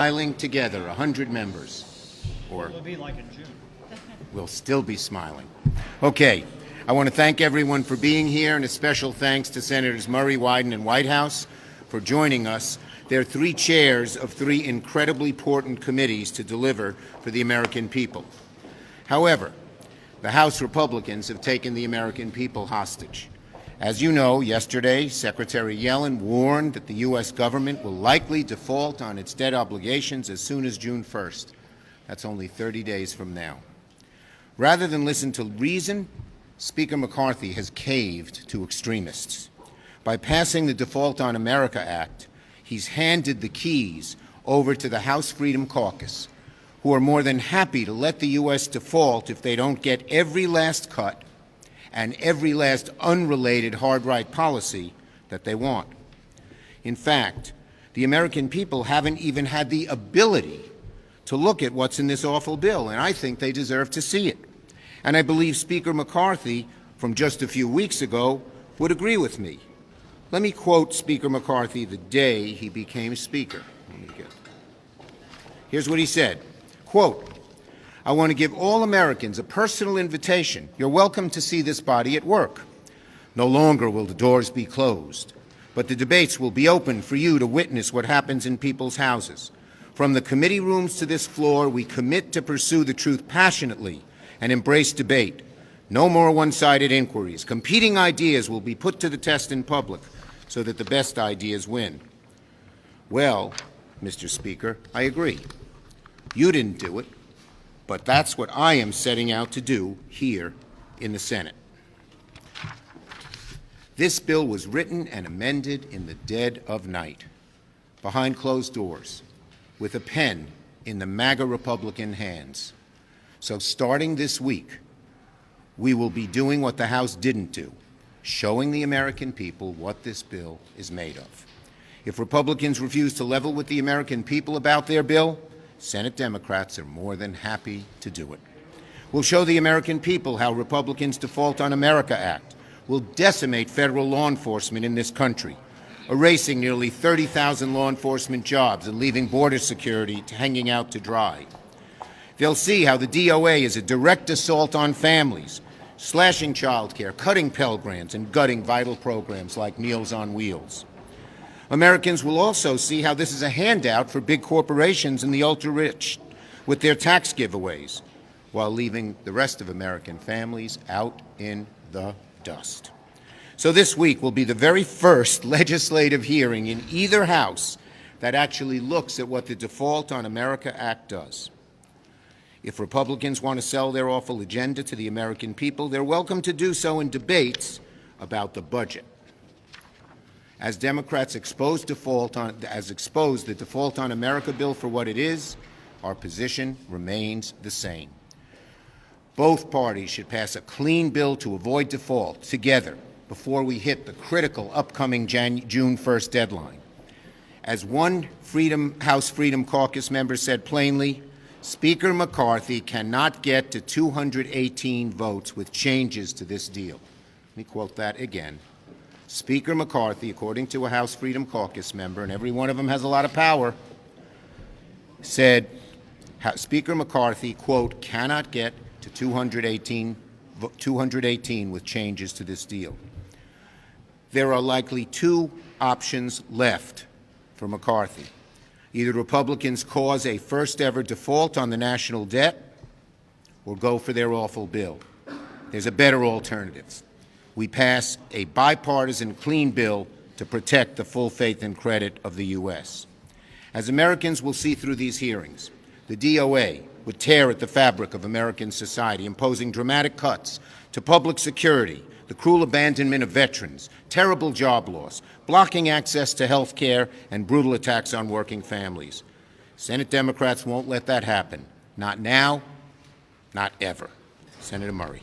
Smiling together, 100 members. Or It'll be like in June. we'll still be smiling. Okay. I want to thank everyone for being here, and a special thanks to Senators Murray, Wyden, and Whitehouse for joining us. They're three chairs of three incredibly important committees to deliver for the American people. However, the House Republicans have taken the American people hostage. As you know, yesterday, Secretary Yellen warned that the U.S. government will likely default on its debt obligations as soon as June 1st. That's only 30 days from now. Rather than listen to reason, Speaker McCarthy has caved to extremists. By passing the Default on America Act, he's handed the keys over to the House Freedom Caucus, who are more than happy to let the U.S. default if they don't get every last cut and every last unrelated hard-right policy that they want. In fact, the American people haven't even had the ability to look at what's in this awful bill, and I think they deserve to see it. And I believe Speaker McCarthy, from just a few weeks ago, would agree with me. Let me quote Speaker McCarthy the day he became Speaker. Here's what he said, quote, "I want to give all Americans a personal invitation. You're welcome to see this body at work. No longer will the doors be closed, but the debates will be open for you to witness what happens in people's houses. From the committee rooms to this floor, we commit to pursue the truth passionately and embrace debate. No more one-sided inquiries. Competing ideas will be put to the test in public so that the best ideas win." Well, Mr. Speaker, I agree. You didn't do it, but that's what I am setting out to do here in the Senate. This bill was written and amended in the dead of night, behind closed doors, with a pen in the MAGA Republican hands. So starting this week, we will be doing what the House didn't do, showing the American people what this bill is made of. If Republicans refuse to level with the American people about their bill, Senate Democrats are more than happy to do it. We'll show the American people how Republicans' Default on America Act will decimate federal law enforcement in this country, erasing nearly 30,000 law enforcement jobs and leaving border security hanging out to dry. They'll see how the DOA is a direct assault on families, slashing child care, cutting Pell Grants, and gutting vital programs like Meals on Wheels. Americans will also see how this is a handout for big corporations and the ultra-rich with their tax giveaways, while leaving the rest of American families out in the dust. So this week will be the very first legislative hearing in either House that actually looks at what the Default on America Act does. If Republicans want to sell their awful agenda to the American people, they're welcome to do so in debates about the budget. As Democrats expose the Default on America bill for what it is, our position remains the same. Both parties should pass a clean bill to avoid default together before we hit the critical upcoming June 1st deadline. As one House Freedom Caucus member said plainly, Speaker McCarthy cannot get to 218 votes with changes to this deal. Let me quote that again. Speaker McCarthy, according to a House Freedom Caucus member, and every one of them has a lot of power, said Speaker McCarthy, quote, cannot get to 218 with changes to this deal. There are likely two options left for McCarthy. Either Republicans cause a first-ever default on the national debt or go for their awful bill. There's a better alternative. We pass a bipartisan clean bill to protect the full faith and credit of the U.S. As Americans will see through these hearings, the DOA would tear at the fabric of American society, imposing dramatic cuts to public security, the cruel abandonment of veterans, terrible job loss, blocking access to health care, and brutal attacks on working families. Senate Democrats won't let that happen. Not now, not ever. Senator Murray.